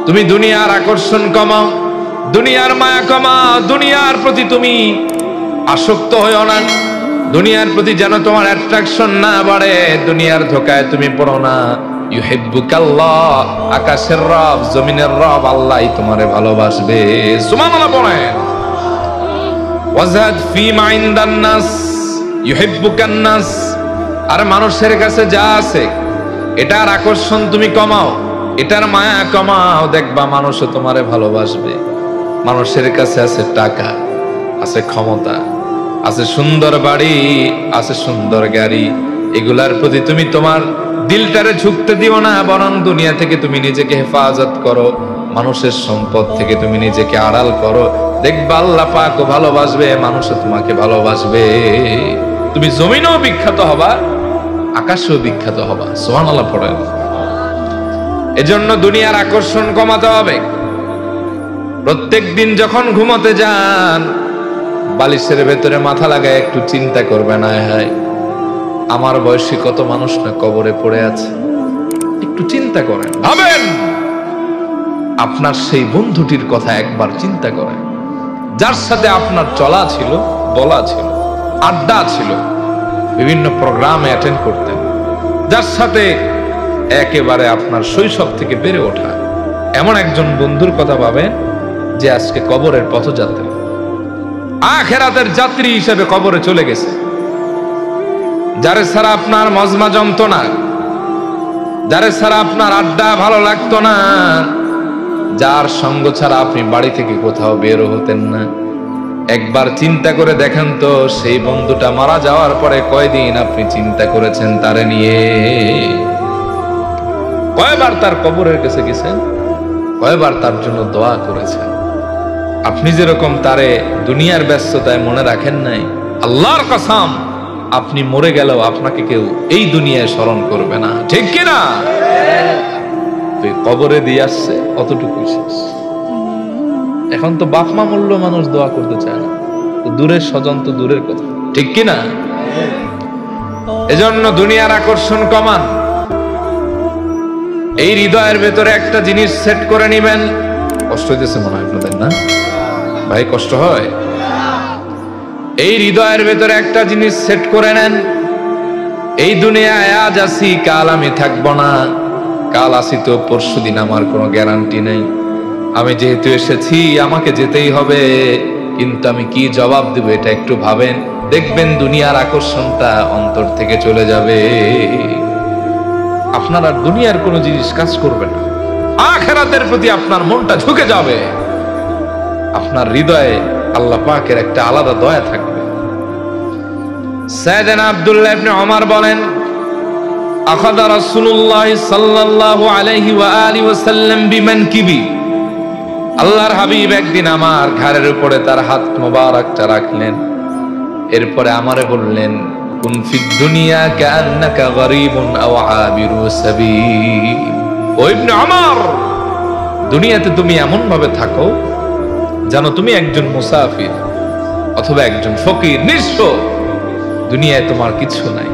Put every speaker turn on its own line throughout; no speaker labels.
তুমি দুনিয়ার আকর্ষণ কমাও, দুনিয়ার মায়া কমাও, দুনিয়ার প্রতি তুমি আসক্ত হইও না, দুনিয়ার প্রতি যেন তোমার অ্যাট্রাকশন না বাড়ে, দুনিয়ার ধোকায় তুমি পড়ো না। ইউহিব্বুকাল্লাহ, আকাশের রব জমিনের রব আল্লাহই তোমারে ভালোবাসবে। সুবহানাল্লাহ পড়েন। ওয়াজাদ ফিমা ইনদান নাস ইউহিব্বুকান নাস, আর মানুষের কাছে যা আছে এটার আকর্ষণ তুমি কমাও, এটার মায়া কমাও, দেখবা মানুষও তোমারে ভালোবাসবে। মানুষের কাছে আছে টাকা, আছে ক্ষমতা, আছে সুন্দর বাড়ি, আছে সুন্দর গাড়ি, এগুলার প্রতি তুমি তোমার দিলটারে ঝুঁকতে দিও না, বরং দুনিয়া থেকে তুমি নিজেকে হেফাজত করো, মানুষের সম্পদ থেকে তুমি নিজেকে আড়াল করো, দেখবা আল্লাহ পাকও ভালোবাসবে, মানুষও তোমাকে ভালোবাসবে। তুমি জমিনেও বিখ্যাত হবা, আকাশেও বিখ্যাত হবা। সুবহানাল্লাহ পড়েন। এজন্য দুনিয়ার আকর্ষণ কমাতে হবে। প্রত্যেক দিন যখন ঘুমোতে যান, বালিশের ভেতরে মাথা লাগায় একটু চিন্তা করবেন, আয় হায় আমার বয়সী কত মানুষ না কবরে পড়ে আছে। একটু চিন্তা করেন, ভাবেন আপনার সেই বন্ধুটির কথা একবার চিন্তা করেন, যার সাথে আপনার চলা ছিল, বলা ছিল, আড্ডা ছিল, বিভিন্ন প্রোগ্রামে অ্যাটেন্ড করতেন, যার সাথে একেবারে আপনার শৈশব থেকে বেড়ে ওঠা এমন একজন বন্ধুর কথা পাবেন যে আজকে কবরের পথযাত্রী, আখিরাতের যাত্রী হিসেবে কবরে চলে গেছে। যারে ছাড়া আপনার মজমা জমতো না, যারে ছাড়া আপনার আড্ডা ভালো লাগতো না, যার সঙ্গ ছাড়া আপনি বাড়ি থেকে কোথাও বেরো হতেন না। একবার চিন্তা করে দেখেন তো, সেই বন্ধুটা মারা যাওয়ার পরে কয়দিন আপনি চিন্তা করেছেন তারে নিয়ে? কয়বার তার কবরের কাছে গেছেন, কয়বার তার জন্য দোয়া করেছেন? আপনি যেরকম তারে দুনিয়ার ব্যস্ততায় মনে রাখেন নাই, আল্লাহর কসম আপনি মরে গেলেও আপনাকে কেউ এই দুনিয়ায় স্মরণ করবে না, ঠিক কিনা? কবরে দিয়ে আসছে অতটুকু শেষ। এখন তো বাপ মা মূল্য মানুষ দোয়া করতে চায় না, তো দূরের স্বজন তো দূরের কথা, ঠিক কিনা? এজন্য দুনিয়ার আকর্ষণ কমান। এই হৃদয়ের ভেতরে একটা জিনিস সেট করে নিবেন। কষ্ট হইতেছে মনে হয় আপনাদের, না ভাই? কষ্ট হয়? এই হৃদয়ের ভেতরে একটা জিনিস সেট করে নেন, এই দুনিয়ায় আজ আছি কাল আমি থাকবো না, কাল আসি তো পরশু দিন আমার কোনো গ্যারান্টি নেই। আমি যেহেতু এসেছি আমাকে যেতেই হবে, কিন্তু আমি কি জবাব দেব এটা একটু ভাবেন, দেখবেন দুনিয়ার আকর্ষণটা অন্তর থেকে চলে যাবে। আপনার আর দুনিয়ার কোনো জিনিস কাজ করবে না, আখিরাতের প্রতি আপনার মনটা ঝুঁকে যাবে, আপনার হৃদয়ে আল্লাহ পাকের একটা আলাদা দয়া থাকবে। সাইয়েদনা আব্দুল্লাহ ইবনে ওমর বলেন, আখাযা রাসূলুল্লাহ সাল্লাল্লাহু আলাইহি ওয়া আলিহি ওয়াসাল্লাম বিমানকিবি, আল্লাহর হাবিব একদিন আমার ঘাড়ের উপরে তার হাত মোবারকটা রাখলেন, এরপরে আমারে বললেন, কুন ফিদ দুনিয়া কান্নাকা গরীবুন আও আবিরু সাবিল। ও ইবনে ওমর, দুনিয়াতে তুমি এমন ভাবে থাকো জানো তুমি একজন মুসাফির অথবা একজন ফকির, নিঃস্ব, দুনিয়ায় তোমার কিছু নাই।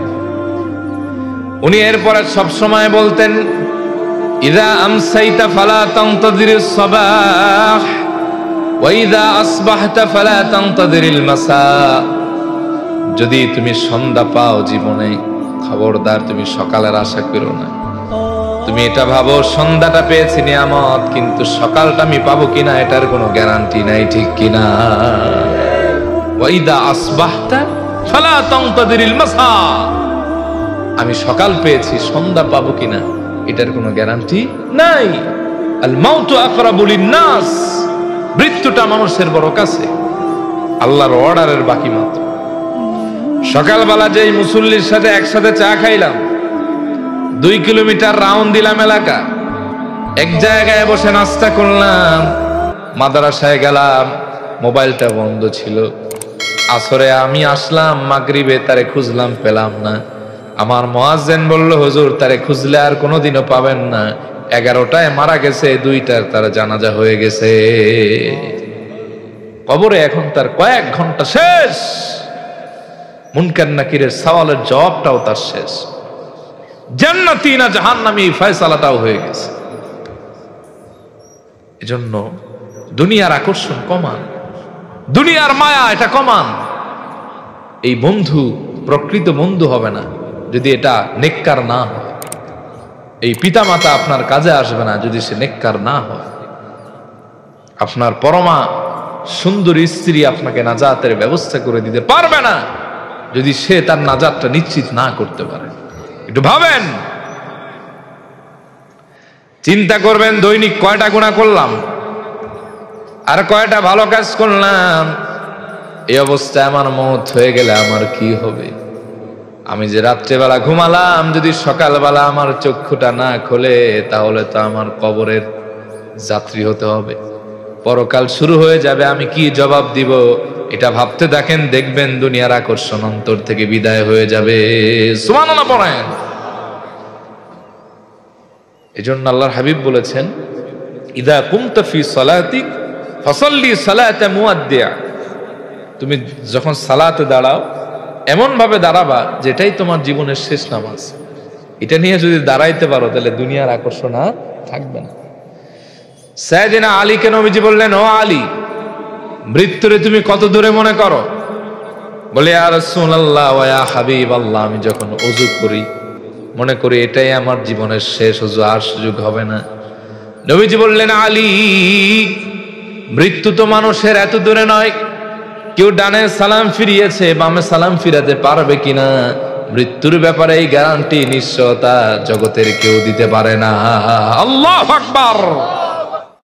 উনি এরপরে সব সময় বলতেন, ইযা আমসাইতা ফালা তানতাযিরিস সাবাহ ওয়া ইযা আসবাহতা ফালা তানতাযিরিল মাসা। যদি তুমি সন্ধ্যা পাও জীবনে, খবরদার তুমি সকালের আশা করো না। তুমি এটা ভাবো সন্ধ্যাটা পেয়েছি নিয়ামত, কিন্তু সকালটা আমি পাবো কিনা এটার কোনো গ্যারান্টি নাই, ঠিক কিনা? ওয়া ইযা আসবাহতা ফালা তানতাযিরিল মাসা, আমি সকাল পেয়েছি, সন্ধ্যা পাবো কিনা এটার কোনো গ্যারান্টি নাই। আল মাউতু আকরাবু লিন-নাস, মৃত্যুটা মানুষের বড় কাছে, আল্লাহর অর্ডারের বাকি মাত্র। সকালবেলা যেই মুসল্লির সাথে একসাথে চা খাইলাম, 2 কিলোমিটার রাউন্ড দিলাম এলাকা, এক জায়গায় বসে নাস্তা করলাম, মাদ্রাসায় গেলাম, মোবাইলটা বন্ধ ছিল। আসরে আমি আসলাম, মাগরিবে তারে খুঁজলাম, পেলাম না। আমার মুয়াজ্জিন বলল, হুজুর তারে খুঁজলে আর কোনোদিনও পাবেন না, 11টায় মারা গেছে, 2টার তার জানাজা হয়ে গেছে। কবরে এখন তার কয়েক ঘন্টা শেষ, মুনকার নাকিরের সওয়ালের জবাবটাও তার শেষ, জান্নাতি না জাহান্নামী ফয়সালাটাও হয়ে গেছে। এজন্য দুনিয়ার আকর্ষণ কমান, দুনিয়ার মায়া এটা কমান। এই বন্ধু প্রকৃত বন্ধু হবে না যদি এটা নেককার না হয়। এই পিতামাতা আপনার কাজে আসবে না যদি সে নেককার না হয়। আপনার পরমা সুন্দরী স্ত্রী আপনাকে নাজাতের ব্যবস্থা করে দিতে পারবে না যদি সে তার নাজাতটা নিশ্চিত না করতে পারে। একটু ভাবেন, চিন্তা করবেন দৈনিক কয়টা গুনাহ করলাম আর কয়টা ভালো কাজ করলাম। এই অবস্থায় আমার মওত হয়ে গেলে আমার কি হবে? আমি যে রাত্রেবেলা ঘুমালাম, যদি সকালবেলা আমার চক্ষুটা না খোলে তাহলে তো আমার কবরের যাত্রী হতে হবে, পরকাল শুরু হয়ে যাবে, আমি কি জবাব দিব? এটা ভাবতে দেখেন, দেখবেন দুনিয়ার আকর্ষণ অন্তর থেকে বিদায় হয়ে যাবে। সুবহানাল্লাহ পড়েন। এজন্য আল্লাহর হাবিব বলেছেন, ইদা কুমতা ফি সালাতিক ফাসাল্লি সালাতা মুআদ্দিয়া। তুমি যখন সালাতে দাঁড়াও এমন ভাবে দাঁড়াবা যেটাই তোমার জীবনের শেষ নামাজ। এটা নিয়ে যদি দাঁড়াইতে পারো তাহলে দুনিয়ার আকর্ষণ আর থাকবে না। সাইয়েদনা আলীকে নবীজি বললেন, ও আলী, মৃত্যুরে তুমি কত দূরে মনে করো? বলে, ইয়া রাসূলুল্লাহ ওয়া ইয়া হাবিবাল্লাহ, আমি যখন ওযু করি মনে করি এটাই আমার জীবনের শেষ ওযু, আর সুযোগ হবে না। নবীজি বললেন, আলী, মৃত্যু তো মানুষের এত দূরে নয়, কেউ ডানে সালাম ফিরিয়েছে, বামে সালাম ফিরাতে পারবে কিনা মৃত্যুর ব্যাপারে এই গ্যারান্টি নিশ্চয়তা জগতের কেউ দিতে পারে না। আল্লাহু আকবার।